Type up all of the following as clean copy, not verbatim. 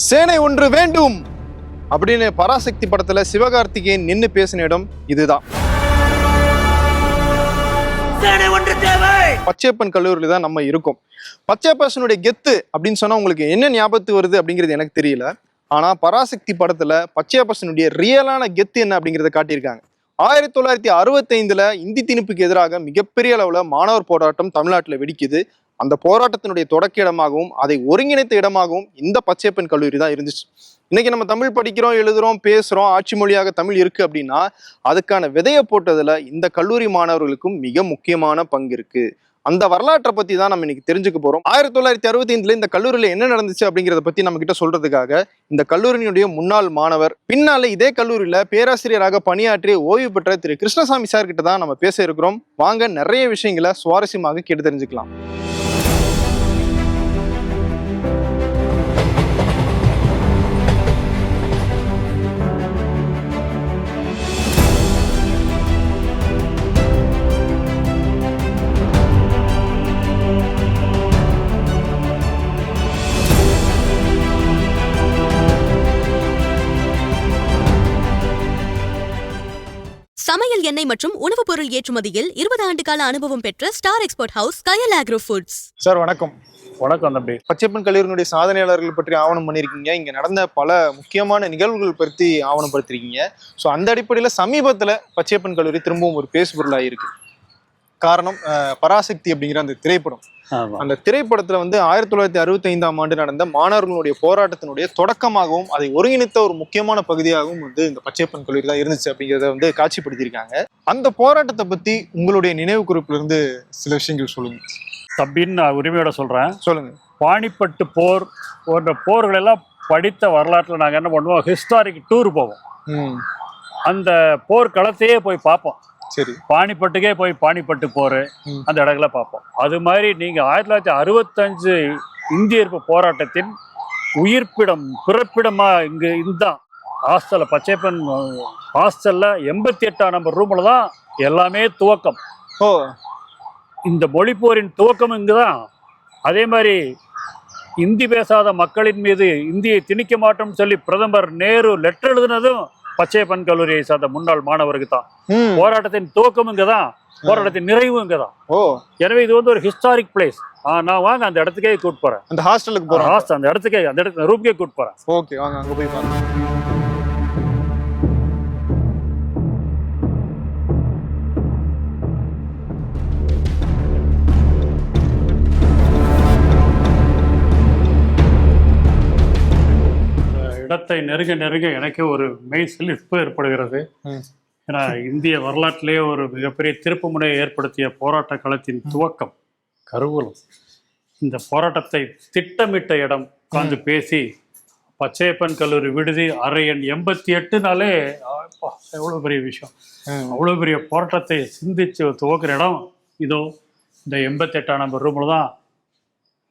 சேனை ஒன்று வேண்டும் அப்படின்னு பராசக்தி படத்துல சிவகார்த்திகேயன் நின்னு பேசின இடம் இதுதான். பச்சையப்பன் கல்லூரியில தான் நம்ம இருக்கோம். பச்சையப்பனுடைய கெத்து அப்படின்னு சொன்னா உங்களுக்கு என்ன ஞாபகத்து வருது அப்படிங்கிறது எனக்கு தெரியல. ஆனா பராசக்தி படத்துல பச்சையப்பனுடைய ரியலான கெத்து என்ன அப்படிங்கிறத காட்டியிருக்காங்க. 1965 இந்தி திணிப்புக்கு எதிராக மிகப்பெரிய அளவுல மாணவர் போராட்டம் தமிழ்நாட்டில் வெடிக்குது. அந்த போராட்டத்தினுடைய தொடக்க இடமாகவும் அதை ஒருங்கிணைத்த இடமாகவும் இந்த பச்சையப்பன் கல்லூரி தான் இருந்துச்சு. இன்னைக்கு நம்ம தமிழ் படிக்கிறோம், எழுதுறோம், பேசுறோம், ஆட்சி மொழியாக தமிழ் இருக்கு அப்படின்னா அதுக்கான விதையை போட்டதுல இந்த கல்லூரி மாணவர்களுக்கும் மிக முக்கியமான பங்கு இருக்கு. அந்த வரலாற்றை பத்தி தான் நம்ம இன்னைக்கு தெரிஞ்சுக்க போறோம். 1965 இந்த கல்லூரியில என்ன நடந்துச்சு அப்படிங்கிறத பத்தி நம்ம கிட்ட சொல்றதுக்காக இந்த கல்லூரியினுடைய முன்னாள் மாணவர், பின்னால இதே கல்லூரியில பேராசிரியராக பணியாற்றி ஓய்வு பெற்ற திரு கிருஷ்ணசாமி சார் கிட்ட தான் நம்ம பேச இருக்கிறோம். வாங்க நிறைய விஷயங்களை சுவாரஸ்யமாக கேட்டு தெரிஞ்சுக்கலாம். சமையல் எண்ணெய் மற்றும் உணவுப் பொருள் ஏற்றுமதியில் 20 ஆண்டு கால அனுபவம் பெற்ற ஸ்டார் எக்ஸ்போர்ட் ஹவுஸ் கயல் ஆக்ரோ ஃபுட்ஸ். சார் வணக்கம். வணக்கம் தம்பி. பச்சையப்பன் கல்லூரியினுடைய சாதனையாளர்கள் பற்றி ஆவணம் பண்ணியிருக்கீங்க. இங்க நடந்த பல முக்கியமான நிகழ்வுகள் பற்றி ஆவணப்படுத்திருக்கீங்க. ஸோ அந்த அடிப்படையில் சமீபத்தில் பச்சையப்பன் கல்லூரி திரும்பவும் ஒரு பேசுபொருளாக இருக்கு. காரணம் பராசக்தி அப்படிங்கிற அந்த திரைப்படம். அந்த திரைப்படத்துல 1965 நடந்த மாணவர்களுடைய போராட்டத்தினுடைய தொடக்கமாகவும் அதை ஒருங்கிணைத்த ஒரு முக்கியமான பகுதியாகவும் இந்த பச்சையப்பன் கல்லூரி தான் இருந்துச்சு அப்படிங்கிறத காட்சிப்படுத்தியிருக்காங்க. அந்த போராட்டத்தை பத்தி உங்களுடைய நினைவு குறிப்புல இருந்து சில விஷயங்கள் சொல்லுங்க. தம்பின்னு நான் உரிமையோட சொல்றேன். சொல்லுங்க. பாணிப்பட்டு போர் போன்ற போர்கள் எல்லாம் படித்த வரலாற்றுல நாங்க என்ன பண்ணுவோம், ஹிஸ்டாரிக் டூர் போவோம். அந்த போர் களத்தையே போய் பார்ப்போம். சரி. பாணிப்பட்டுக்கே போய் பாணிப்பட்டு போர் அந்த இடங்களை பார்ப்போம். அது மாதிரி நீங்க 1965 இந்திய எதிர்ப்பு போராட்டத்தின் உயிர்ப்பிடம் பிறப்பிடமா இங்க இந்த ஹாஸ்டல்ல, பச்சையப்பன் ஹாஸ்டல்ல 88ஆம் நம்பர் ரூம்ல தான் எல்லாமே துவக்கம். இந்த மொழிப்போரின் துவக்கம் இங்குதான். அதே மாதிரி இந்தி பேசாத மக்களின் மீது இந்தியை திணிக்க மாட்டோம்னு சொல்லி பிரதமர் நேரு லெட்டர் எழுதுனதும் பச்சையப்பன் கல்லூரியை சார்ந்த முன்னாள் மாணவருக்கு தான். போராட்டத்தின் துவக்கம் இங்கதான், போராட்டத்தின் நிறைவும் இங்கதான். எனவே இது ஒரு ஹிஸ்டாரிக் பிளேஸ். நான் வாங்க அந்த இடத்துக்கே கூட்டு போறேன். அந்த ஹாஸ்டலுக்கு போறேன். அந்த இடத்துக்கே, அந்த இடத்துல ரூம்க்கே கூட்டு போறேன். ஓகே, வாங்க அங்க போய் பாருங்க. இடத்தை நெருங்க நெருங்க எனக்கு ஒரு மெய் சிலிர்ப்பு ஏற்படுகிறது. ஏன்னா இந்திய வரலாற்றிலேயே ஒரு மிகப்பெரிய திருப்பு முனையை ஏற்படுத்திய போராட்ட களத்தின் துவக்கம் கருவூலம். இந்த போராட்டத்தை திட்டமிட்ட இடம் உட்கார்ந்து பேசி பச்சையப்பன் கல்லூரி விடுதி அறை எண் 88 எவ்வளோ பெரிய விஷயம். அவ்வளோ பெரிய போராட்டத்தை சிந்திச்சு துவக்கிற இடம் இதோ இந்த 88ஆம் நம்பர் ரூமில் தான்.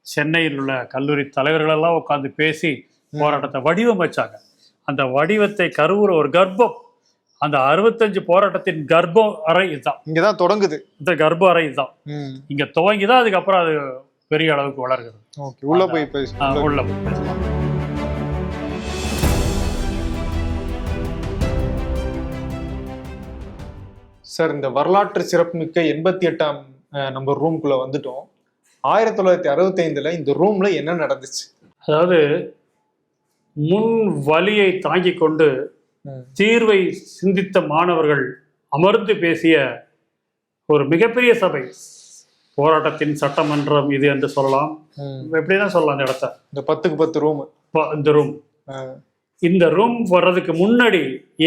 சென்னையில் உள்ள கல்லூரி தலைவர்களெல்லாம் உட்காந்து பேசி போராட்டத்தை வடிவமைச்சாங்க. அந்த வடிவத்தை கருவுற ஒரு கர்ப்பம், அந்த 65 போராட்டத்தின் கர்ப்பம் அறை இதுதான். இங்கதான் தொடங்குது. இந்த கர்ப்ப அறை இதுதான். இங்க துவங்கிதான் அதுக்கப்புறம் அது பெரிய அளவுக்கு வளர்கிறது. உள்ள போய் பேசலாம். சார், இந்த வரலாற்று சிறப்புமிக்க 88ஆம் நம்பர் ரூம்குள்ள வந்துட்டோம். 1965 இந்த ரூம்ல என்ன நடந்துச்சு? அதாவது முன் வலியை தாங்கிக் கொண்டு தீர்வை சிந்தித்த மாணவர்கள் அமர்ந்து பேசிய ஒரு மிகப்பெரிய சபை. போராட்டத்தின் சட்டமன்றம் இது என்று சொல்லலாம். எப்படிதான் சொல்லலாம் அந்த இடத்த. இந்த 10க்கு 10 ரூம். இந்த ரூம் வர்றதுக்கு முன்னாடி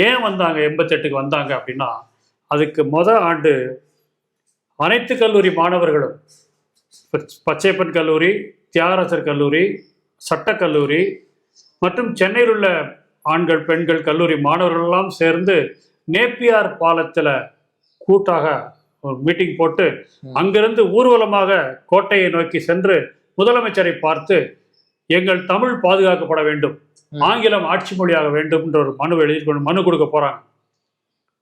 ஏன் வந்தாங்க, 88க்கு வந்தாங்க அப்படின்னா, அதுக்கு ஆண்டு அனைத்து கல்லூரி மாணவர்களும், பச்சையப்பன் கல்லூரி, தியாகராசர் கல்லூரி, சட்டக்கல்லூரி மற்றும் சென்னையில் உள்ள ஆண்கள் பெண்கள் கல்லூரி மாணவர்கள் எல்லாம் சேர்ந்து நேப்பியார் பாலத்தில் கூட்டாக ஒரு மீட்டிங் போட்டு அங்கிருந்து ஊர்வலமாக கோட்டையை நோக்கி சென்று முதலமைச்சரை பார்த்து எங்கள் தமிழ் பாதுகாக்கப்பட வேண்டும், ஆங்கிலம் ஆட்சி மொழியாக வேண்டும் என்ற ஒரு மனு கொடுக்க போறாங்க.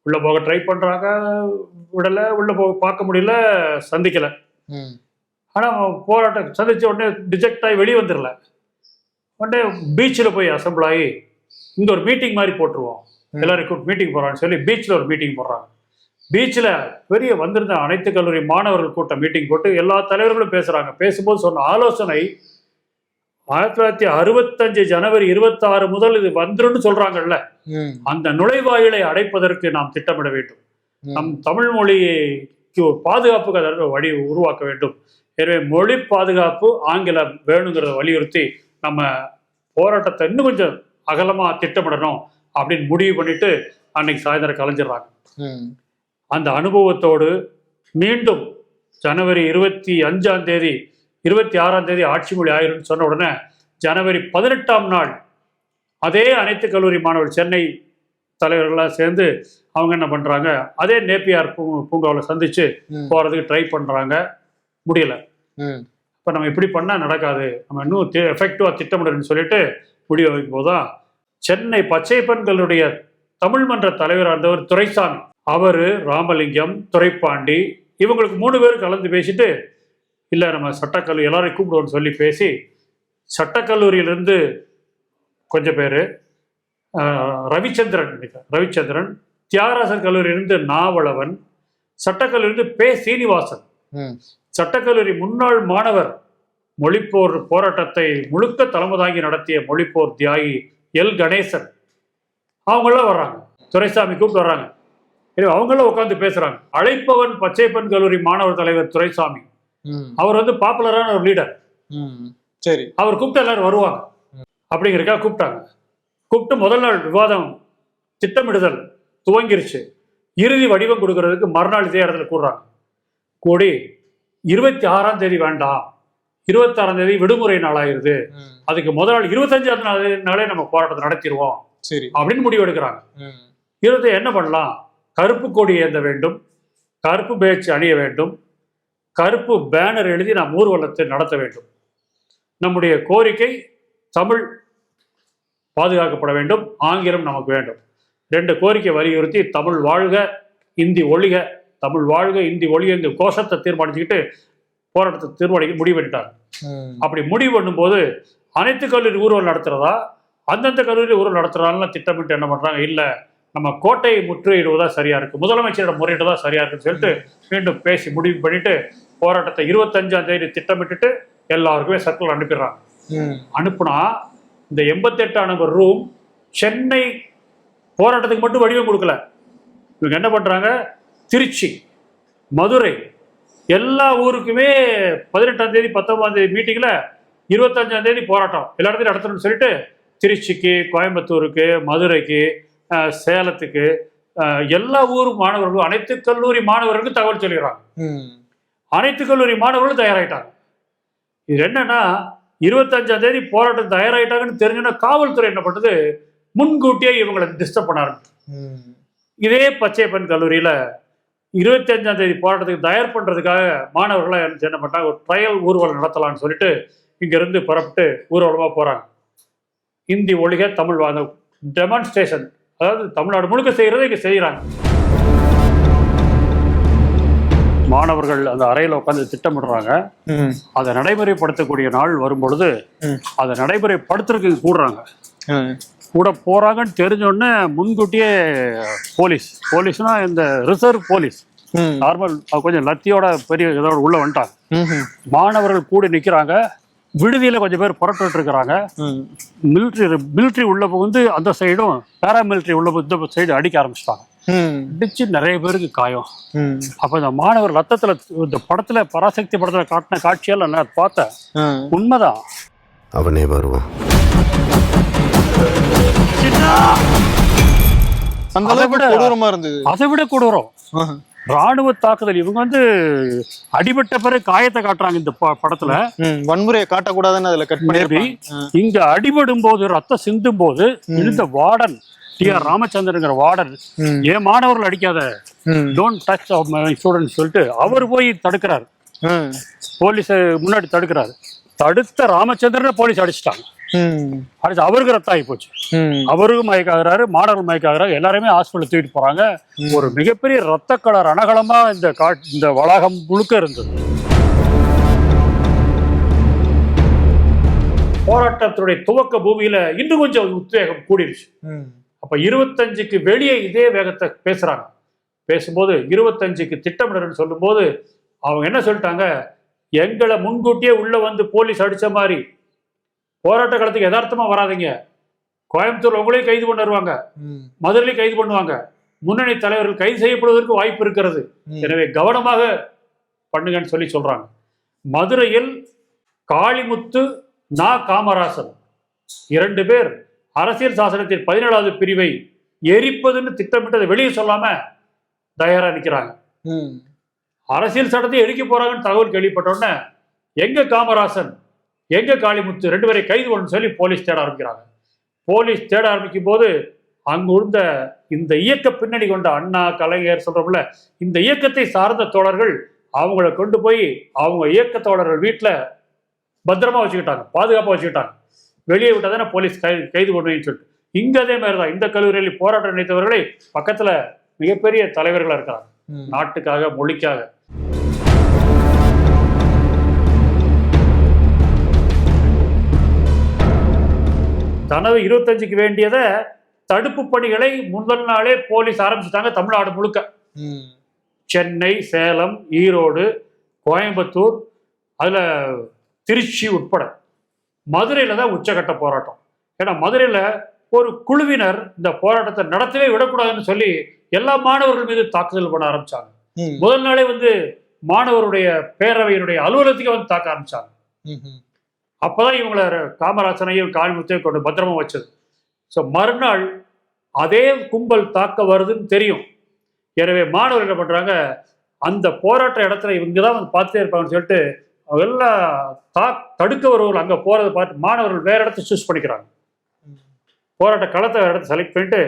உள்ள போக ட்ரை பண்றாங்க, விடலை. உள்ள போக பார்க்க முடியல, சந்திக்கல. ஆனா போராட்டம் சந்திச்ச உடனே டிஜெக்ட் ஆகி வெளியே வந்துடல. உடனே பீச்சில் போய் அசம்பிள் ஆகி இங்கே ஒரு மீட்டிங் மாதிரி போட்டுருவோம், எல்லாரும் மீட்டிங் போடுறான்னு சொல்லி பீச்சில் ஒரு மீட்டிங் போடுறாங்க. பீச்சில் பெரிய வந்திருந்த அனைத்து கல்லூரி மாணவர்கள் கூட்டம் மீட்டிங் போட்டு எல்லா தலைவர்களும் பேசுகிறாங்க. பேசும்போது சொன்ன ஆலோசனை 1965 ஜனவரி 26 முதல் இது வந்துருன்னு சொல்றாங்கல்ல, அந்த நுழைவாயிலை அடைப்பதற்கு நாம் திட்டமிட வேண்டும். நம் தமிழ் மொழிக்கு பாதுகாப்புக்கு வழி உருவாக்க வேண்டும். எனவே மொழி பாதுகாப்பு ஆங்கிலம் வேணுங்கிறத வலியுறுத்தி நம்ம போராட்டத்தை இன்னும் கொஞ்சம் அகலமா திட்டமிடணும் அப்படின்னு முடிவு பண்ணிட்டு அன்னைக்கு சாயந்தரம் கலைஞ்சிடறாங்க. அந்த அனுபவத்தோடு மீண்டும் ஜனவரி 25ஆம் தேதி 26ஆம் தேதி ஆட்சி மொழி ஆயிரும்னு சொன்ன உடனே ஜனவரி 18ஆம் நாள் அதே அனைத்து கல்லூரி மாணவர்கள் சென்னை தலைவர்களாக சேர்ந்து அவங்க என்ன பண்றாங்க, அதே நேப்பியார் பூங்காவில் சந்திச்சு போறதுக்கு ட்ரை பண்றாங்க. முடியல. இப்போ நம்ம இப்படி பண்ணா நடக்காது, நம்ம இன்னும் எஃபெக்டிவா திட்டமிடணும்னு சொல்லிட்டு முடிவு வைக்கும் போதுதான் சென்னை பச்சையப்பன்களுடைய தமிழ் மன்ற தலைவராக இருந்தவர் துரைசாமி, அவரு ராமலிங்கம், துரைப்பாண்டி இவங்களுக்கு 3 பேரும் கலந்து பேசிட்டு இல்லை நம்ம சட்டக்கல்லூரி எல்லாரையும் கூப்பிடுவோம்னு சொல்லி பேசி சட்டக்கல்லூரியிலிருந்து கொஞ்சம் பேர், ரவிச்சந்திரன், தியாகராசர் கல்லூரியிலிருந்து நாவலவன், சட்டக்கல்லூரியிலிருந்து பே சீனிவாசன், சட்டக்கல்லூரி முன்னாள் மாணவர், மொழிப்போர் போராட்டத்தை முழுக்க தலைமை தாங்கி நடத்திய மொழிப்போர் தியாகி எல் கணேசன், அவங்களாம் வர்றாங்க. துரைசாமி கூப்பிட்டு வர்றாங்க. அவங்களாம் உட்காந்து பேசுறாங்க. அழைப்பவன் பச்சையப்பன் கல்லூரி மாணவர் தலைவர் துரைசாமி, அவர் வந்து பாப்புலரான ஒரு லீடர். சரி, அவர் கூப்பிட்டு எல்லாரும் வருவாங்க அப்படிங்கிறதுக்காக கூப்பிட்டாங்க. கூப்பிட்டு முதல் நாள் விவாதம் திட்டமிடுதல் துவங்கிருச்சு. இறுதி வடிவம் கொடுக்கறதுக்கு மறுநாள் இதே இடத்துல கூடுறாங்க. கூடி 26ஆம் தேதி வேண்டாம், 26ஆம் தேதி விடுமுறை நாளாயிருது, அதுக்கு முதல் நாள் 25ஆம் நாளே நம்ம போராட்டத்தை நடத்திடுவோம் அப்படின்னு முடிவு எடுக்கிறாங்க. என்ன பண்ணலாம், கருப்பு கொடி ஏந்த வேண்டும், கருப்பு பேட்ச் அணிய வேண்டும், கருப்பு பேனர் எழுதி நாம் ஊர்வலத்தை நடத்த வேண்டும், நம்முடைய கோரிக்கை தமிழ் பாதுகாக்கப்பட வேண்டும், ஆங்கிலம் நமக்கு வேண்டும், 2 கோரிக்கை வலியுறுத்தி தமிழ் வாழ்க இந்தி ஒழிக, தமிழ் வாழ்க இந்தி ஒழிக இந்த கோஷத்தை தீர்மானிச்சுக்கிட்டு போராட்டத்தை தீர்மானிக்க முடிவு பண்ணிட்டாங்க. அப்படி முடிவு பண்ணும்போது அனைத்து கல்லூரி ஊர்வலம் நடத்துறதா அந்தந்த கல்லூரி ஊர்வலம் நடத்துறதாலாம் திட்டமிட்டு என்ன பண்றாங்க, இல்லை நம்ம கோட்டையை முற்றுகையிடுவதா சரியா இருக்கு, முதலமைச்சரிடம் முறையிடுவதா சரியா இருக்குன்னு சொல்லிட்டு மீண்டும் பேசி முடிவு பண்ணிட்டு போராட்டத்தை 25ஆம் தேதி திட்டமிட்டுட்டு எல்லாருக்குமே சர்க்கிள் அனுப்பிடுறாங்க. அனுப்புனா இந்த 88ஆம் நம்பர் ரூம் சென்னை போராட்டத்துக்கு மட்டும் வடிவம் கொடுக்கல. இவங்க என்ன பண்றாங்க, திருச்சி, மதுரை எல்லா ஊருக்குமே 18ஆம் தேதி 19ஆம் தேதி மீட்டிங்ல 25ஆம் தேதி போராட்டம் எல்லா இடத்துலையும் நடத்தணும்னு சொல்லிட்டு திருச்சிக்கு, கோயம்புத்தூருக்கு, மதுரைக்கு, சேலத்துக்கு எல்லா ஊர் மாணவர்களும் அனைத்து கல்லூரி மாணவர்களுக்கும் தகவல் சொல்லிடுறாங்க. அனைத்து கல்லூரி மாணவர்களும் தயாராகிட்டாங்க. இது என்னன்னா 25ஆம் தேதி போராட்டம் தயாராகிட்டாங்கன்னு தெரிஞ்சுன்னா காவல்துறை என்ன பண்ணுறது, முன்கூட்டியே இவங்களை டிஸ்டர்ப் பண்ண ஆரம்பிச்சு. இதே பச்சையப்பன் கல்லூரியில் 25ஆம் தேதி போராட்டத்துக்கு தயார் பண்ணுறதுக்காக மாணவர்களாக என்ன பண்ணாங்க, ஒரு ட்ரையல் ஊர்வலம் நடத்தலாம்னு சொல்லிட்டு இங்கேருந்து புறப்பட்டு ஊர்வலமாக போகிறாங்க. இந்தி ஒழிக தமிழ் வாங்க டெமான்ஸ்ட்ரேஷன், அதாவது தமிழ்நாடு முழுக்க செய்கிறத இங்கே செய்கிறாங்க. மாணவர்கள் அந்த அறையில் உட்காந்து திட்டமிடுறாங்க. அதை நடைமுறைப்படுத்தக்கூடிய நாள் வரும்பொழுது அதை நடைமுறைப்படுத்துறதுக்கு கூடுறாங்க. கூட போறாங்கன்னு தெரிஞ்சோடனே முன்கூட்டியே போலீஸ்னா இந்த ரிசர்வ் போலீஸ், நார்மல் கொஞ்சம் லத்தியோட பெரிய இதோட உள்ள வந்துட்டாங்க. மாணவர்கள் கூட நிற்கிறாங்க. விடுதியில் கொஞ்சம் பேர் புறப்பட்டு இருக்கிறாங்க. மிலிட்ரி உள்ள புகுந்து அந்த சைடும் பேராமிலிட்ரி உள்ள இந்த சைடு அடிக்க ஆரம்பிச்சிட்டாங்க. அடிச்சு நிறைய பேருக்கு காயம். அப்ப இந்த மாணவர் ரத்தத்துல இந்த படத்துல பராசக்தி படத்துல காட்டின காட்சியெல்லாம் நான் பார்த்தேன். உண்மைதான், அவனே வருவான். அதை விட கொடூரம் ராணுவ தாக்குதல். இவங்க வந்து அடிபட்ட பிறகு காயத்தை காட்டுறாங்க இந்த படத்துல. வன்முறையை காட்டக்கூடாதுன்னு அதுல கட் பண்ணி இங்க அடிபடும் போது ரத்தம் சிந்தும் போது இந்த வார்டன் டி.ஆர். ராமச்சந்திரங்கிற வார்டன், ஏன் மாணவர்கள் அடிக்காத, டோன்ட் டச் மை ஸ்டூடெண்ட்ஸ் சொல்லிட்டு அவர் போய் தடுக்கிறார். போலீஸ் முன்னாடி தடுக்கிறாரு. தடுத்த ராமச்சந்திரனை போலீஸ் அடிச்சுட்டாங்க. அடிச்சு அவருக்கு ரத்தம் ஆகி போச்சு. அவருக்கும் மயக்காகிறாரு, மாணவர்கள் மயக்காகிறாரு. எல்லாருமே ஹாஸ்பிட்டல் தூக்கிட்டு போறாங்க. ஒரு மிகப்பெரிய ரத்த கலர் ரணகலமா இந்த வளாகம் முழுக்க இருந்தது. போராட்டத்துடைய துவக்க பூமியில இன்னும் கொஞ்சம் உத்வேகம் கூடிருச்சு. அப்ப 25க்கு வெளியே இதே வேகத்தை பேசுறாங்க. பேசும்போது 25க்கு திட்டமிடணும்னு சொல்லும்போது அவங்க என்ன சொல்லிட்டாங்க, எங்களை முன்கூட்டியே உள்ள வந்து போலீஸ் அடிச்ச மாதிரி போராட்ட காலத்துக்கு யதார்த்தமா வராதிங்க. கோயம்புத்தூர்ல உங்களையும் கைது பண்ண வருவாங்க, மதுரையிலையும் கைது பண்ணுவாங்க, முன்னணி தலைவர்கள் கைது செய்யப்படுவதற்கு வாய்ப்பு இருக்கிறது. எனவே கவனமாக பண்ணுங்கன்னு சொல்லி சொல்றாங்க. மதுரையில் காளிமுத்து, நா. காமராசன் 2 பேர் அரசியல் சாசனத்தின் 17வது பிரிவை எரிப்பதுன்னு திட்டமிட்டதை வெளியே சொல்லாம தயாரா நிற்கிறாங்க. அரசியல் சட்டத்தை எரிக்க போறாங்கன்னு தகவல் கேள்விப்பட்டோன்னே எங்க காமராசன் எங்க காளிமுத்து 2 பேரை கைது பண்ணு சொல்லி போலீஸ் தேட ஆரம்பிக்கிறாங்க. போலீஸ் தேட ஆரம்பிக்கும் போது அங்கு இருந்த இந்த இயக்க பின்னணி கொண்ட அண்ணா, கலைஞர் சொல்றோம்ல, இந்த இயக்கத்தை சார்ந்த தோழர்கள் அவங்கள கொண்டு போய் அவங்க இயக்க தோழர்கள் வீட்டில் பத்திரமா வச்சுக்கிட்டாங்க, பாதுகாப்பாக வச்சுக்கிட்டாங்க. வெளியே விட்டாதானே போலீஸ் கைது பண்ணுவேன்னு சொல்லிட்டு இங்க அதே மாதிரிதான் இந்த கல்லூரியில் போராட்டம் நினைத்தவர்களை பக்கத்துல மிகப்பெரிய தலைவர்களா இருக்கிறாங்க, நாட்டுக்காக, மொழிக்காக. தனது 25க்கு வேண்டியதை தடுப்பு பணிகளை முதல் நாளே போலீஸ் ஆரம்பிச்சுட்டாங்க. தமிழ்நாடு முழுக்க, சென்னை, சேலம், ஈரோடு, கோயம்புத்தூர், அதுல திருச்சி உட்பட மதுரையில தான் உச்சகட்ட போராட்டம். ஏன்னா மதுரையில ஒரு குழுவினர் இந்த போராட்டத்தை நடத்தவே விடக்கூடாதுன்னு சொல்லி எல்லா மாணவர்கள் மீது தாக்குதல் பண்ண ஆரம்பிச்சாங்க. முதல் நாளே வந்து மாணவருடைய பேரவையினுடைய அலுவலகத்துக்கு வந்து தாக்க ஆரம்பிச்சாங்க. அப்பதான் இவங்களை காமராசனையும் காளிமுத்தையும் கொண்டு பத்திரமா வச்சது. ஸோ மறுநாள் அதே கும்பல் தாக்க வருதுன்னு தெரியும். எனவே மாணவர்கள் என்ன பண்றாங்க, அந்த போராட்ட இடத்துல இவங்க தான் வந்து பார்த்துட்டே இருப்பாங்கன்னு சொல்லிட்டு எல்லாம் தடுக்க வருவர்கள் அங்கே போறதை பார்த்து மாணவர்கள் வேற இடத்த சூஸ் பண்ணிக்கிறாங்க. போராட்ட களத்தை வேற இடத்த செலக்ட் பண்ணிட்டு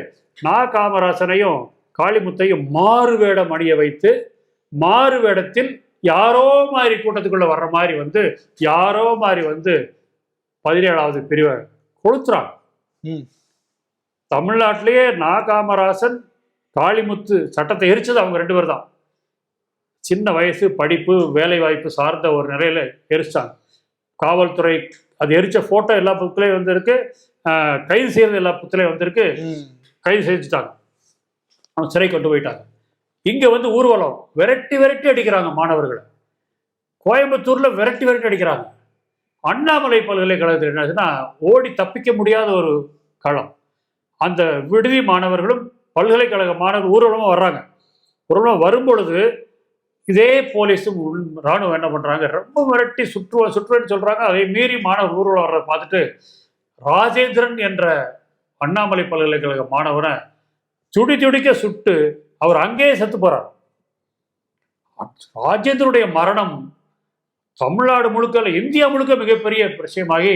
நா. காமராசனையும் காளிமுத்தையும் மாறு வேடம் அணிய வைத்து மாறு வேடத்தில் யாரோ மாதிரி கூட்டத்துக்குள்ள வர்ற மாதிரி வந்து யாரோ மாதிரி வந்து 17வது பிரிவை கொளுத்துறாங்க. தமிழ்நாட்டிலேயே நா. காமராசன், காளிமுத்து சட்டத்தை எரிச்சது அவங்க 2 பேர் தான். சின்ன வயசு, படிப்பு, வேலை வாய்ப்பு சார்ந்த ஒரு நிலையில எரிச்சாங்க. காவல்துறை அது எரிச்ச போட்டோ எல்லா புக்கிலையும் வந்து இருக்கு, கைது செய்யறது எல்லா புத்திலையும் வந்திருக்கு. கைது செஞ்சுட்டாங்க, அவன் சிறை கொண்டு போயிட்டாங்க. இங்க வந்து ஊர்வலம் விரட்டி விரட்டி அடிக்கிறாங்க மாணவர்களை. கோயம்புத்தூர்ல விரட்டி விரட்டி அடிக்கிறாங்க. அண்ணாமலை பல்கலைக்கழகத்தில் என்னாச்சுன்னா ஓடி தப்பிக்க முடியாத ஒரு களம். அந்த விடுதி மாணவர்களும் பல்கலைக்கழக மாணவர்கள் ஊர்வலமா வர்றாங்க. ஊர்வலம் வரும்பொழுது இதே போலீஸும் ராணுவம் என்ன பண்றாங்க, ரொம்ப விரட்டி சுற்றுவேன்னு சொல்றாங்க. அதை மீறி மாணவர் ஊர்வலம் வர்றதை பார்த்துட்டு ராஜேந்திரன் என்ற அண்ணாமலை பல்கலைக்கழக மாணவனை துடிக்க சுட்டு அவர் அங்கேயே செத்து போறார். ராஜேந்திரனுடைய மரணம் தமிழ்நாடு முழுக்க, இந்தியா முழுக்க மிகப்பெரிய விஷயமாகி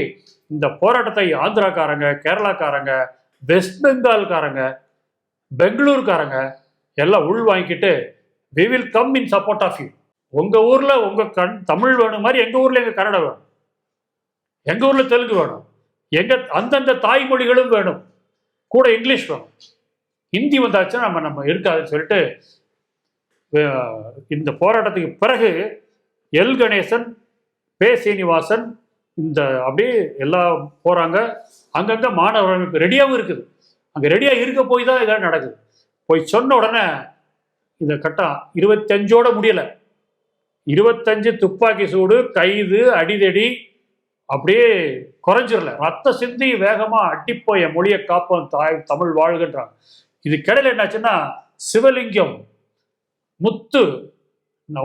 இந்த போராட்டத்தை ஆந்திராக்காரங்க, கேரளாக்காரங்க, வெஸ்ட் பெங்கால்காரங்க, பெங்களூருக்காரங்க எல்லாம் உள் வாங்கிக்கிட்டு we will come in support of you. உங்க ஊர்ல உங்க தமிழ் வேணும் மாதிரி எங்க ஊர்ல எங்க கன்னடம் வேணும், எங்க ஊர்ல தெலுங்கு வேணும், எங்க அந்தந்த தாய்மொழிகளும் வேணும், கூட இங்கிலீஷ் வேணும். ஹிந்தி வந்தாச்சுன்னா நம்ம இருக்காதுன்னு சொல்லிட்டு இந்த போராட்டத்துக்கு பிறகு எல். கணேசன், பே. சீனிவாசன் இந்த அப்படியே எல்லாம் போறாங்க. அங்கங்க மாணவர் அமைப்பு ரெடியாகவும் இருக்குது. அங்க ரெடியா இருக்க போய் தான் இதெல்லாம் நடக்குது. போய் சொன்ன உடனே இந்த கட்டம் 25ஓட முடியல. 25 துப்பாக்கி சூடு, கைது, அடிதடி அப்படியே குறைஞ்சிடல. ரத்த சிந்தி வேகமா அடிப்போய மொழியை காப்போம் தாய் தமிழ் வாழ்கின்றாங்க. இது கிடையில என்னாச்சுன்னா சிவலிங்கம், முத்து,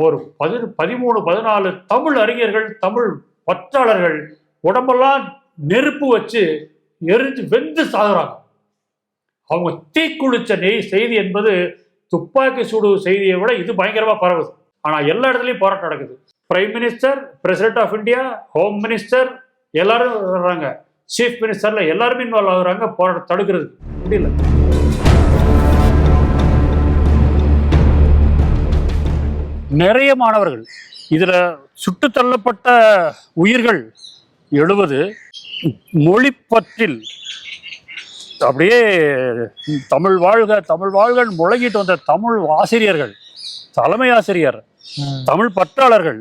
ஒரு 13-14 தமிழ் அறிஞர்கள், தமிழ் பற்றாளர்கள் உடம்பெல்லாம் நெருப்பு வச்சு எரிஞ்சு வெந்து சாகுறாங்க. அவங்க தீக்குளிச்ச செய்தி என்பது துப்பாக்கி சூடு செய்தியை விட இது பயங்கரமா பரவுது. ஆனா எல்லா இடத்துலயும் போராட்டம் நடக்குது. Prime minister, president of India, home minister எல்லாரும் வர்றாங்க, சீஃப் மினிஸ்டர்ல எல்லாருமே இன்வால்வ் ஆகுறாங்க. போராட்டம் தடுக்கிறது முடியல. நிறைய மாணவர்கள் இதுல சுட்டு தள்ளப்பட்ட உயிர்கள் 70. மொழிப்பற்றில் அப்படியே தமிழ் வாழ்க தமிழ் வாழ்கன்னு முழங்கிட்டு வந்த தமிழ் ஆசிரியர்கள், தலைமை ஆசிரியர், தமிழ் பற்றாளர்கள்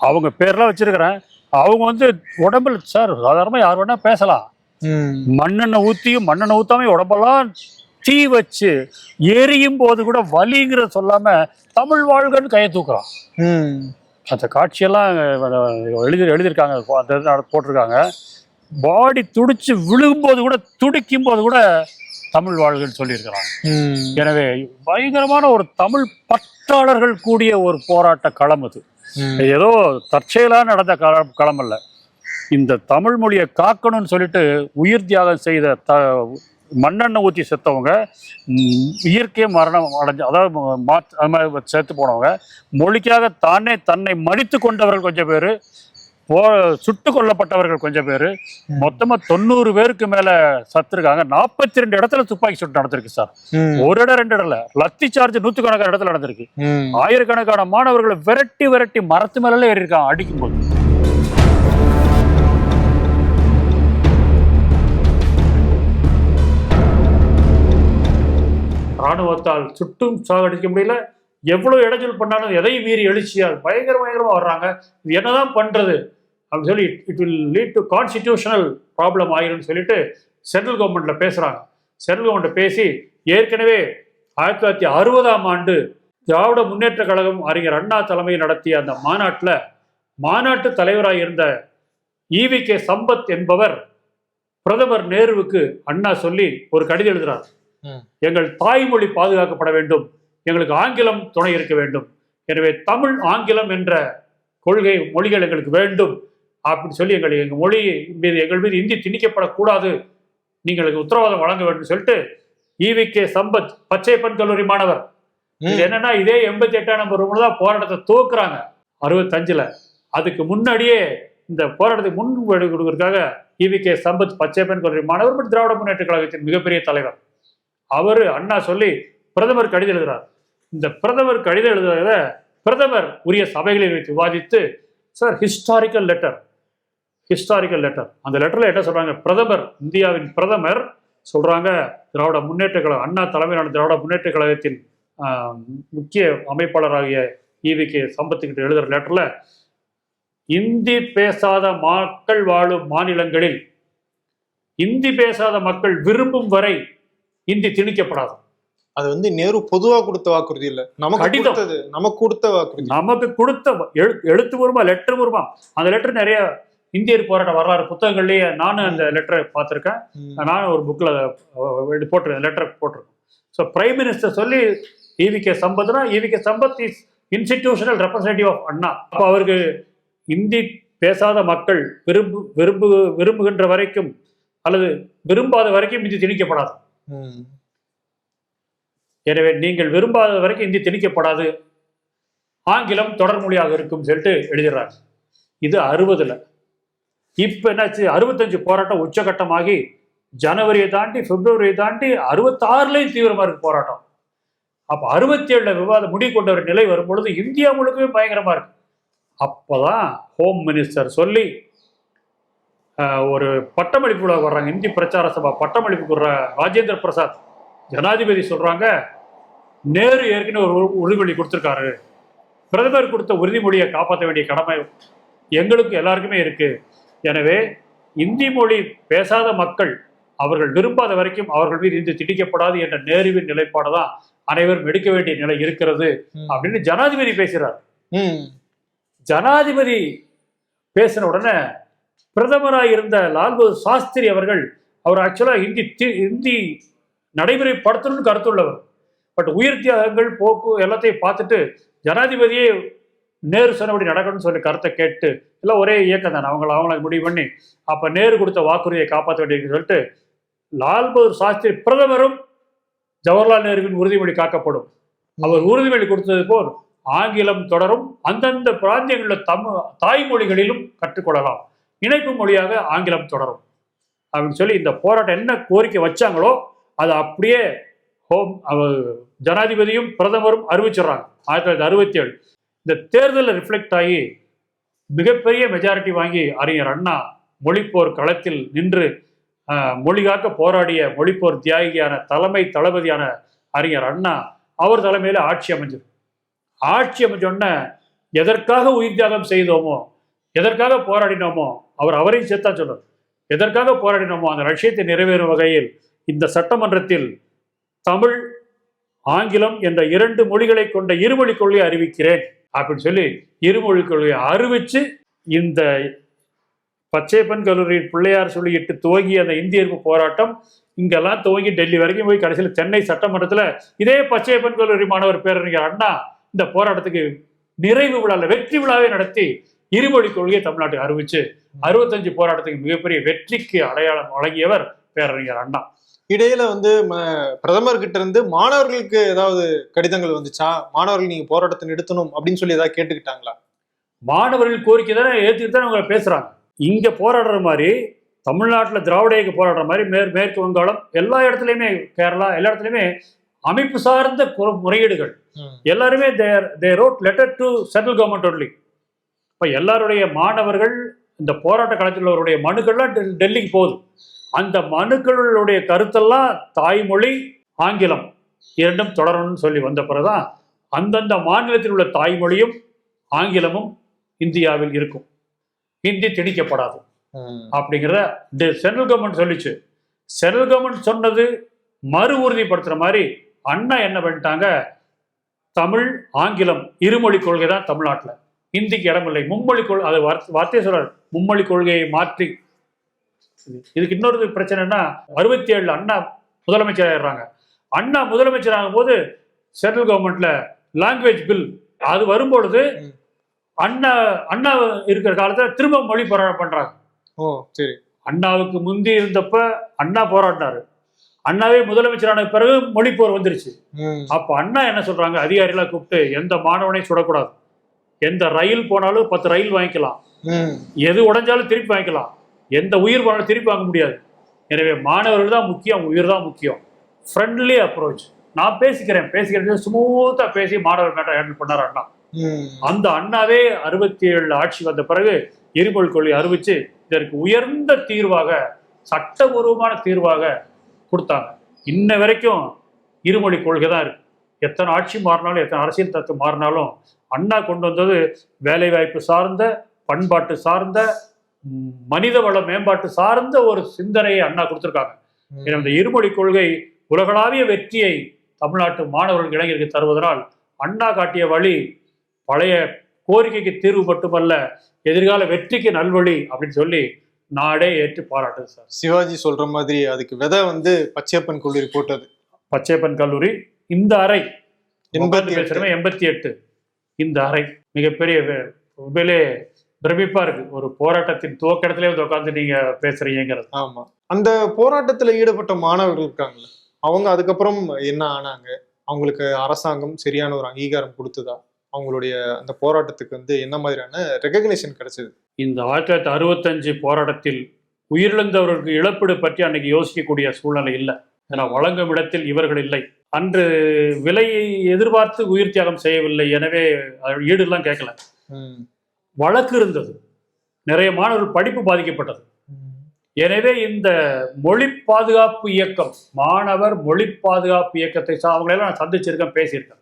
அவங்க பேர்லாம் வச்சிருக்கிறேன். அவங்க வந்து உடம்புல சார் சாதாரணமாக யார் வேணா பேசலாம், மண்ணெண்ணெய் ஊற்றியும் மண்ணெண்ணெய் ஊற்றாம உடம்பெல்லாம் தீ வச்சு எரியும் போது கூட வலிங்கிற சொல்லாம தமிழ் வாழ்கன்னு கையை தூக்குறான். அந்த காட்சியெல்லாம் எழுதியிருக்காங்க, போட்டிருக்காங்க. பாடி துடிச்சு விழுகும்போது கூட துடிக்கும் போது கூட தமிழ் வாழ்கன்னு சொல்லியிருக்கிறாங்க. எனவே பயங்கரமான ஒரு தமிழ் பற்றாளர்கள் கூடிய ஒரு போராட்ட களம் அது. ஏதோ தற்செயலாக நடந்த களம் அல்ல. இந்த தமிழ் மொழியை காக்கணும்னு சொல்லிட்டு உயிர் தியாகம் செய்த மண்ணெண்ணெய் ஊற்றி செத்தவங்க, இயற்கை மரணம் அடைஞ்ச, அதாவது செத்து போனவங்க, மொழிக்காக தன்னை மடித்து கொண்டவர்கள் கொஞ்சம் பேர், சுட்டு கொல்லப்பட்டவர்கள் கொஞ்சம் பேர், மொத்தமாக 90 பேருக்கு மேலே சத்துருக்காங்க. 42 இடத்துல துப்பாக்கி சுட்டு நடந்திருக்கு சார். ஒரு இடம் 2 இடத்துல லத்தி சார்ஜ் 100கணக்கான இடத்துல நடந்திருக்கு. ஆயிரக்கணக்கான மாணவர்களை விரட்டி மரத்து மேலே ஏறி இருக்காங்க அடிக்கும்போது. ராணுவத்தால் சுட்டும் சாகடிக்க முடியல. எவ்வளவு இடைஞ்சல் பண்ணாலும் எதையும் மீறி எழுச்சியா பயங்கரமா வர்றாங்க. இது என்னதான் பண்றது அப்படின்னு சொல்லி it will lead to constitutional problem ஆயிரும்னு சொல்லிட்டு சென்ட்ரல் கவர்மெண்ட்ல பேசுறாங்க. சென்ட்ரல் கவர்மெண்ட் பேசி ஏற்கனவே 1960ஆம் ஆண்டு திராவிட முன்னேற்ற கழகம் அறிஞர் அண்ணா தலைமையில் நடத்திய அந்த மாநாட்டு தலைவராக இருந்த EVK சம்பத் என்பவர் பிரதமர் நேருவுக்கு அண்ணா சொல்லி ஒரு கடிதம் எழுதுறார். எங்கள் தாய்மொழி பாதுகாக்கப்பட வேண்டும், எங்களுக்கு ஆங்கிலம் துணை இருக்க வேண்டும், எனவே தமிழ் ஆங்கிலம் என்ற மொழிகள் எங்களுக்கு வேண்டும் அப்படின்னு சொல்லி எங்கள் மொழி மீது எங்கள் மீது இந்தி திணிக்கப்படக்கூடாது, நீங்கள் உத்தரவாதம் வழங்க வேண்டும் சொல்லிட்டு EVK சம்பத் பச்சையப்பன் கல்லூரி மாணவர். என்னன்னா இதே 88ஆம் நம்பர் தான் போராட்டத்தை துவக்குறாங்க 65ல். அதுக்கு முன்னாடியே இந்த போராட்டத்தை முன்வெடு கொடுக்கறதுக்காக EVK சம்பத் பச்சையப்பன் கல்லூரி மாணவர் திராவிட முன்னேற்ற கழகத்தின் மிகப்பெரிய தலைவர். அவரு அண்ணா சொல்லி பிரதமர் கடிதம் எழுதுறார். இந்த பிரதமர் கடிதம் எழுதுறத பிரதமர் உரிய சபைகளில் வைத்து விவாதித்து, சார் ஹிஸ்டாரிக்கல் லெட்டர். அந்த லெட்டர்ல என்ன சொல்றாங்க, இந்தியாவின் பிரதமர் சொல்றாங்க, திராவிட முன்னேற்ற கழகம் அண்ணா தலைமையிலான திராவிட முன்னேற்ற கழகத்தின் முக்கிய அமைப்பாளராகிய EVK சம்பத்துக்கிட்ட எழுதுற லெட்டர்ல, இந்தி பேசாத மக்கள் வாழும் மாநிலங்களில் இந்தி பேசாத மக்கள் விரும்பும் வரை இந்தி திணிக்கப்படாது. அது நேரு பொதுவா கொடுத்த வாக்குறுதி இல்ல, நமக்கு கொடுத்த எழுத்துப்பூர்வமா லெட்டர் பூர்வமா. அந்த லெட்டர் நிறைய இந்தியர் போராட்ட வரலாறு புத்தகங்கள்லயே நானும் அந்த லெட்டரை பார்த்திருக்கேன். நானும் ஒரு புக்ல போட்டிருக்கேன், லெட்டர் போட்டிருக்கேன். ஸோ பிரைம் மினிஸ்டர் சொல்லி EVK சம்பத்னா, EVK Sampath is institutional representative of Anna. அப்போ அவருக்கு இந்தி பேசாத மக்கள் விரும்புகின்ற வரைக்கும் அல்லது விரும்பாத வரைக்கும் இந்தி திணிக்கப்படாது. எனவே நீங்கள் விரும்பாத வரைக்கும் இந்தி திணிக்கப்படாது, ஆங்கிலம் தொடர் மொழியாக இருக்கும் சொல்லிட்டு எழுதிடுறாங்க. இது 60ல். இப்ப என்னாச்சு, 65 போராட்டம் உச்சகட்டமாகி ஜனவரியை தாண்டி பிப்ரவரியை தாண்டி 66லயும் தீவிரமா இருக்கு போராட்டம். அப்ப 67ல் விவாதம் முடிவு கொண்ட ஒரு நிலை வரும்பொழுது இந்தியா முழுக்கவே பயங்கரமா இருக்கு. அப்பதான் ஹோம் மினிஸ்டர் சொல்லி ஒரு பட்டமளிப்பு விழா வர்றாங்க. இந்தி பிரச்சார சபா பட்டமளிப்புக்கு வர்ற ராஜேந்திர பிரசாத் ஜனாதிபதி சொல்றாங்க, நேரு ஏற்கனவே ஒரு உறுதிமொழி கொடுத்திருக்காரு, பிரதமர் கொடுத்த உறுதிமொழியை காப்பாற்ற வேண்டிய கடமை எங்களுக்கு எல்லாருக்குமே இருக்கு. எனவே இந்தி மொழி பேசாத மக்கள் அவர்கள் விரும்பாத வரைக்கும் அவர்கள் மீது இந்தி திணிக்கப்படாது என்ற நேருவின் நிலைப்பாடு தான் அனைவரும் எடுக்க வேண்டிய நிலை இருக்கிறது அப்படின்னு ஜனாதிபதி பேசுறார். ஜனாதிபதி பேசின உடனே பிரதமராக இருந்த லால் பகதூர் சாஸ்திரி அவர் ஆக்சுவலா இந்தி நடைமுறைப்படுத்தணும்னு கருத்துள்ளவர். பட் உயிர் தியாகங்கள் போக்கு எல்லாத்தையும் பார்த்துட்டு ஜனாதிபதியே நேரு சொன்னபடி நடக்கணும்னு சொல்லி கருத்தை கேட்டு எல்லாம் ஒரே இயக்கம் தானே, அவங்கள முடிவு பண்ணி அப்ப நேரு கொடுத்த வாக்குறுதியை காப்பாற்ற வேண்டியதுன்னு சொல்லிட்டு லால் பகதூர் சாஸ்திரி பிரதமரும் ஜவஹர்லால் நேருவின் உறுதிமொழி காக்கப்படும், அவர் உறுதிமொழி கொடுத்தது போல் ஆங்கிலம் தொடரும், அந்தந்த பிராந்தியங்களில் தாய்மொழிகளிலும் கற்றுக்கொள்ளலாம், இணைப்பு மொழியாக ஆங்கிலம் தொடரும் அப்படின்னு சொல்லி இந்த போராட்டம் என்ன கோரிக்கை வச்சாங்களோ அதை அப்படியே ஜனாதிபதியும் பிரதமரும் அறிவிச்சிடறாங்க. 1967 இந்த தேர்தலில் ரிஃப்ளெக்ட் ஆகி மிகப்பெரிய மெஜாரிட்டி வாங்கி அறிஞர் அண்ணா மொழிப்போர் களத்தில் நின்று மொழிகாக்க போராடிய மொழிப்போர் தியாகியான தலைமை தளபதியான அறிஞர் அண்ணா அவர் தலைமையில ஆட்சி அமைஞ்சது. ஆட்சி அமைஞ்சோடனே எதற்காக உயிர் தியாகம் செய்தோமோ எதற்காக போராடினோமோ அவரையும் சேர்த்தா சொல்றார், எதற்காக போராடினோமோ அந்த லட்சியத்தை நிறைவேறும் வகையில் இந்த சட்டமன்றத்தில் தமிழ் ஆங்கிலம் என்ற 2 மொழிகளை கொண்ட இருமொழி கொள்கையை அறிவிக்கிறேன் அப்படின்னு சொல்லி இருமொழி கொள்கையை அறிவிச்சு இந்த பச்சையப்பன் கல்லூரியில் பிள்ளையார் சொல்லிட்டு துவங்கிய அந்த இந்திய எதிர்ப்பு போராட்டம் இங்கெல்லாம் துவங்கி டெல்லி வரைக்கும் போய் கடைசியில் சென்னை சட்டமன்றத்தில் இதே பச்சையப்பன் கல்லூரி மாணவர் பேரறிஞர் அண்ணா இந்த போராட்டத்துக்கு நிறைவு விழாவில் வெற்றி விழாவே நடத்தி இருமொழி கொள்கையை தமிழ்நாட்டுக்கு அறிவிச்சு 65 போராட்டத்துக்கு மிகப்பெரிய வெற்றிக்கு அடையாளம் வழங்கியவர் பேரறிஞர் அண்ணா. இடையில பிரதமர் கிட்ட இருந்து மாணவர்களுக்கு ஏதாவது கடிதங்கள் வந்துச்சா? மாணவர்கள் நீங்க போராட்டத்தை நிறுத்தணும் அப்படின்னு சொல்லி ஏதாவது கேட்டுக்கிட்டாங்களா? மாணவர்கள் கோரிக்கை தானே ஏற்றுக்கிட்டு தான் அவங்க பேசுறாங்க. இங்க போராடுற மாதிரி தமிழ்நாட்டில் திராவிட இயக்க போராடுற மாதிரி மேற்கு வங்காளம் எல்லா இடத்துலையுமே, கேரளா எல்லா இடத்துலையுமே அமைப்பு சார்ந்த முறையீடுகள் எல்லாருமே they wrote letter to central government only. இப்போ எல்லாருடைய மாணவர்கள் இந்த போராட்ட களத்தில் உள்ளவருடைய மனுக்கள்லாம் டெல்லிக்கு போகுது. அந்த மனுக்களுடைய கருத்தெல்லாம் தாய்மொழி ஆங்கிலம் 2ம் தொடரணும்னு சொல்லி வந்த பிறகுதான் அந்தந்த மாநிலத்தில் உள்ள தாய்மொழியும் ஆங்கிலமும் இந்தியாவில் இருக்கும், ஹிந்தி திணிக்கப்படாது அப்படிங்கிறத சென்ட்ரல் கவர்மெண்ட் சொல்லிச்சு. சென்ட்ரல் கவர்மெண்ட் சொன்னது மறு உறுதிப்படுத்துற மாதிரி அண்ணா என்ன பண்ணிட்டாங்க, தமிழ் ஆங்கிலம் இருமொழி கொள்கை தான் தமிழ்நாட்டில், ஹிந்திக்கு இடமில்லை, மும்மொழி கொள்கை, அது வார்த்தையை சொல்றாரு, மும்மொழி கொள்கையை மாற்றி. இதுக்கு இன்னொரு பிரச்சனைனா 67 அண்ணா முதலமைச்சர் ஆயிடுறாங்க. அண்ணா முதலமைச்சர் ஆகும் போது சென்ட்ரல் கவர்மெண்ட்ல லாங்குவேஜ் பில் அது வரும்பொழுது அண்ணா இருக்கிற காலத்துல திரும்ப மொழி போராட்டம் பண்றாங்க. சரி, அண்ணாவுக்கு முந்தி இருந்தப்ப அண்ணா போராடினாரு, அண்ணாவே முதலமைச்சரான பிறகு மொழி போர் வந்துருச்சு. அப்ப அண்ணா என்ன சொல்றாங்க, அதிகாரிகளை கூப்பிட்டு எந்த மாணவனையும் சுடக்கூடாது, எந்த ரயில் போனாலும் 10 ரயில் வாங்கிக்கலாம், எது உடைஞ்சாலும் திருப்பி வாங்கிக்கலாம், எந்த உயிர் போனாலும் திருப்பி வாங்க முடியாது. எனவே மாணவர்கள் தான் முக்கியம், உயிர் தான் முக்கியம். ஃப்ரெண்ட்லி அப்ரோச், நான் பேசிக்கிறேன் ஸ்மூத்தா பேசி மாணவர் மேட்டர் ஹேண்டில் பண்ணார் அண்ணா. அந்த அண்ணாவே 67 ஆட்சி வந்த பிறகு இருமொழி கொள்கை அறிவிச்சு இதற்கு உயர்ந்த தீர்வாக, சட்டபூர்வமான தீர்வாக கொடுத்தாங்க. இன்ன வரைக்கும் இருமொழி கொள்கை தான் இருக்கு. எத்தனை ஆட்சி மாறினாலும், எத்தனை அரசியல் தத்துவம் மாறினாலும் அண்ணா கொண்டு வந்தது வேலைவாய்ப்பு சார்ந்த, பண்பாட்டு சார்ந்த, மனித வள மேம்பாட்டு சார்ந்த ஒரு சிந்தனையை அண்ணா கொடுத்திருக்காங்க. இந்த இருமொழி கொள்கை உலகளாவிய வெற்றியை தமிழ்நாட்டு மாணவர்கள் இளைஞருக்கு தருவதனால் அண்ணா காட்டிய வழி பழைய கோரிக்கைக்கு தீர்வு மட்டுமல்ல, எதிர்கால வெற்றிக்கு நல்வழி அப்படின்னு சொல்லி நாடே ஏற்று பாராட்டுது சார். சிவாஜி சொல்ற மாதிரி அதுக்கு விதை பச்சையப்பன் கல்லூரி போட்டது. பச்சையப்பன் கல்லூரி இந்த அறை 88 இந்த அறை மிகப்பெரிய உண்மையிலே பிரமிப்பா இருக்கு. ஒரு போராட்டத்தின் துவக்கத்திலே உட்காந்து நீங்க பேசுறீங்கிறது. ஆமா, அந்த போராட்டத்துல ஈடுபட்ட மாணவர்கள் இருக்காங்கல்ல, அவங்க அதுக்கப்புறம் என்ன ஆனாங்க? அவங்களுக்கு அரசாங்கம் சரியான ஒரு அங்கீகாரம் கொடுத்ததா? அவங்களுடைய அந்த போராட்டத்துக்கு என்ன மாதிரியான ரெகக்னிஷன் கிடைச்சது? இந்த 1965 போராட்டத்தில் உயிரிழந்தவர்களுக்கு இழப்பீடு பற்றி அன்னைக்கு யோசிக்கக்கூடிய சூழ்நிலை இல்லை. ஏன்னா வழங்கும் இடத்தில் இவர்கள் இல்லை. அன்று விலையை எதிர்பார்த்து உயிர் தியாகம் செய்யவில்லை, எனவே ஈடுலாம் கேட்கல. வழக்கு இருந்தது, நிறைய மாணவர்கள் படிப்பு பாதிக்கப்பட்டது. எனவே இந்த மொழி பாதுகாப்பு இயக்கம், மாணவர் மொழி பாதுகாப்பு இயக்கத்தை அவங்களெல்லாம் நான் சந்திச்சிருக்கேன், பேசியிருக்கேன்.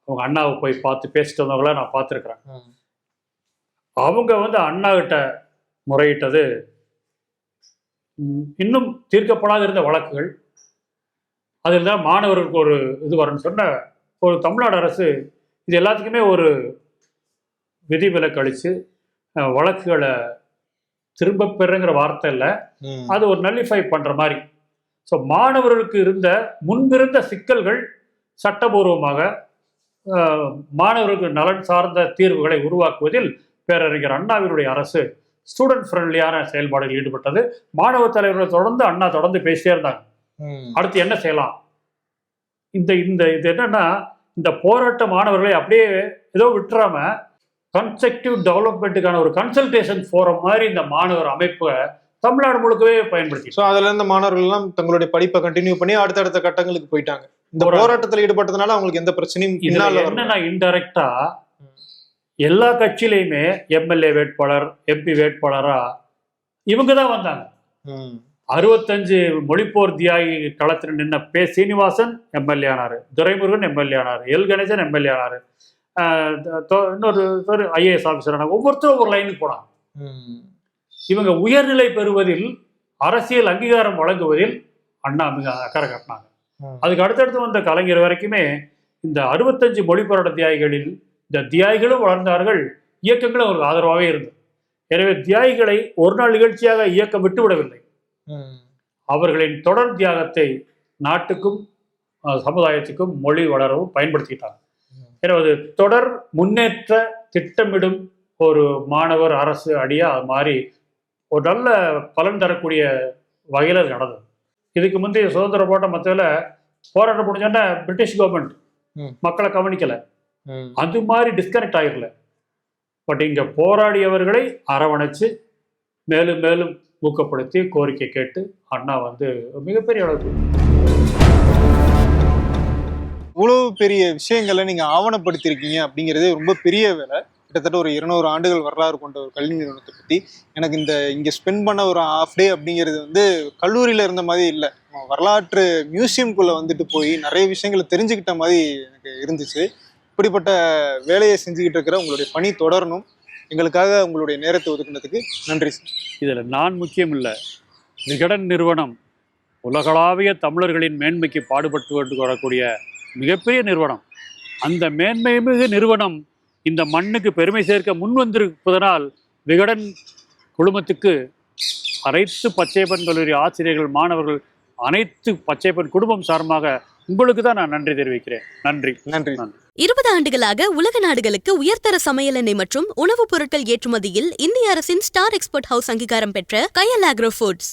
அவங்க அண்ணாவை போய் பார்த்து பேசிட்டு வந்தவங்கள நான் பார்த்துருக்குறேன். அவங்க அண்ணா கிட்ட முறையிட்டது இன்னும் தீர்க்கப்படாத இருந்த வழக்குகள், அதில் தான் மாணவர்களுக்கு ஒரு இது வரணும்னு சொன்ன ஒரு தமிழ்நாடு அரசு இது எல்லாத்துக்குமே ஒரு விதிவிலக்கு அளித்து வழக்குகளை திரும்ப பெறுங்கிற வார்த்தை இல்லை, அது ஒரு நல்லிஃபை பண்ணுற மாதிரி. ஸோ மாணவர்களுக்கு முன்பிருந்த சிக்கல்கள் சட்டபூர்வமாக மாணவர்களுக்கு நலன் சார்ந்த தீர்வுகளை உருவாக்குவதில் பேரறிஞர் அண்ணாவினுடைய அரசு ஸ்டூடெண்ட் ஃப்ரெண்ட்லியான செயல்பாடுகளில் ஈடுபட்டது. மாணவ தலைவர்களை தொடர்ந்து பேசிட்டே இருந்தாங்க, அடுத்து என்ன செய்யலாம். இது என்னன்னா, இந்த போராட்ட மாணவர்களை அப்படியே ஏதோ விட்டுறாம கன்ஸ்ட்ரக்டிவ் டெவலப்மெண்ட்டுக்கான ஒரு கன்சல்டேஷன் ஃபோரம் மாதிரி இந்த மாணவர் அமைப்பை தமிழ்நாடு முழுக்கவே பயன்படுத்தி, ஸோ அதுல இருந்த மாணவர்கள் எல்லாம் தங்களுடைய படிப்பை கண்டினியூ பண்ணி அடுத்தடுத்த கட்டங்களுக்கு போயிட்டாங்க. இந்த போராட்டத்தில் ஈடுபட்டதுனால அவங்களுக்கு எந்த பிரச்சனையும் என்னன்னா, இன்டைரக்டா எல்லா கட்சியிலையுமே எம்எல்ஏ வேட்பாளர், எம்பி வேட்பாளரா இவங்க தான் வந்தாங்க. 65 மொழிப்போர் தியாகி களத்தில் நின்ன சீனிவாசன் எம்எல்ஏ ஆனாரு, துரைமுருகன் எம்எல்ஏ ஆனாரு, எல் கணேசன் எம்எல்ஏ ஆனாரு, இன்னொரு ஐஏஎஸ் ஆஃபீஸர், ஒவ்வொருத்தரும் ஒரு லைனுக்கு போனாங்க. இவங்க உயர்நிலை பெறுவதில், அரசியல் அங்கீகாரம் வழங்குவதில் அண்ணா மிக அக்கறை காட்டினாங்க. அதுக்கு அடுத்தடுத்து வந்த கலைஞர் வரைக்குமே இந்த 65 மொழி போராட்ட தியாகிகளில் இந்த தியாகிகளும் வளர்ந்தார்கள், இயக்கங்களும் அவருக்கு ஆதரவாகவே இருந்தது. எனவே தியாகிகளை ஒரு நாள் நிகழ்ச்சியாக இயக்கம் விட்டுவிடவில்லை. அவர்களின் தொடர் தியாகத்தை நாட்டுக்கும் சமுதாயத்துக்கும் மொழி வளரவும் பயன்படுத்திக்கிட்டாங்க. எனவே அது தொடர் முன்னேற்ற திட்டமிடும் ஒரு மாணவர் அரசு அடியா அது மாதிரி ஒரு நல்ல பலன் தரக்கூடிய வகையில் அது நடந்தது. இதுக்கு முந்தைய சுதந்திர போட்ட மத்தியில் போராட்டம் முடிஞ்சோன்னா பிரிட்டிஷ் கவர்மெண்ட் மக்களை கவனிக்கல, அது மாதிரி டிஸ்கனெக்ட் ஆகிடல. பட் இங்க போராடியவர்களை அரவணைச்சு மேலும் மேலும் ஊக்கப்படுத்தி கோரிக்கை கேட்டு அண்ணா மிகப்பெரிய அளவுக்கு இவ்வளவு பெரிய விஷயங்களை நீங்க ஆவணப்படுத்தியிருக்கீங்க அப்படிங்கிறதே ரொம்ப பெரிய வேலை. கிட்டத்தட்ட ஒரு 200 ஆண்டுகள் வரலாறு கொண்ட ஒரு கல்வி நிறுவனத்தை பற்றி எனக்கு இங்கே ஸ்பெண்ட் பண்ண ஒரு ஹாஃப் டே அப்படிங்கிறது கல்லூரியில் இருந்த மாதிரி இல்லை, வரலாற்று மியூசியம்குள்ளே வந்துட்டு போய் நிறைய விஷயங்களை தெரிஞ்சுக்கிட்ட மாதிரி எனக்கு இருந்துச்சு. இப்படிப்பட்ட வேலையை செஞ்சுக்கிட்டு இருக்கிற உங்களுடைய பணி தொடரணும். எங்களுக்காக உங்களுடைய நேரத்தை ஒதுக்குனதுக்கு நன்றி சார். இதில் நான் முக்கியம் இல்லை, விகடன் நிறுவனம் உலகளாவிய தமிழர்களின் மேன்மைக்கு பாடுபட்டு வரக்கூடிய மிகப்பெரிய நிறுவனம். அந்த மேன்மைமிகு நிறுவனம் இந்த மண்ணுக்கு பெருமை சேர்க்க முன் வந்திருப்பதனால் விகடன் குழுமத்துக்கு அனைத்து பச்சையப்பன் கல்லூரி ஆசிரியர்கள், மாணவர்கள், அனைத்து பச்சையப்பன் குடும்பம் சார்பாக உங்களுக்கு தான் நான் நன்றி தெரிவிக்கிறேன். நன்றி நன்றி. 20 ஆண்டுகளாக உலக நாடுகளுக்கு உயர்தர சமையல் எண்ணெய் மற்றும் உணவுப் பொருட்கள் ஏற்றுமதியில் இந்திய அரசின் ஸ்டார் எக்ஸ்போர்ட் ஹவுஸ் அங்கீகாரம் பெற்ற கயல் ஆக்ரோ ஃபுட்ஸ்.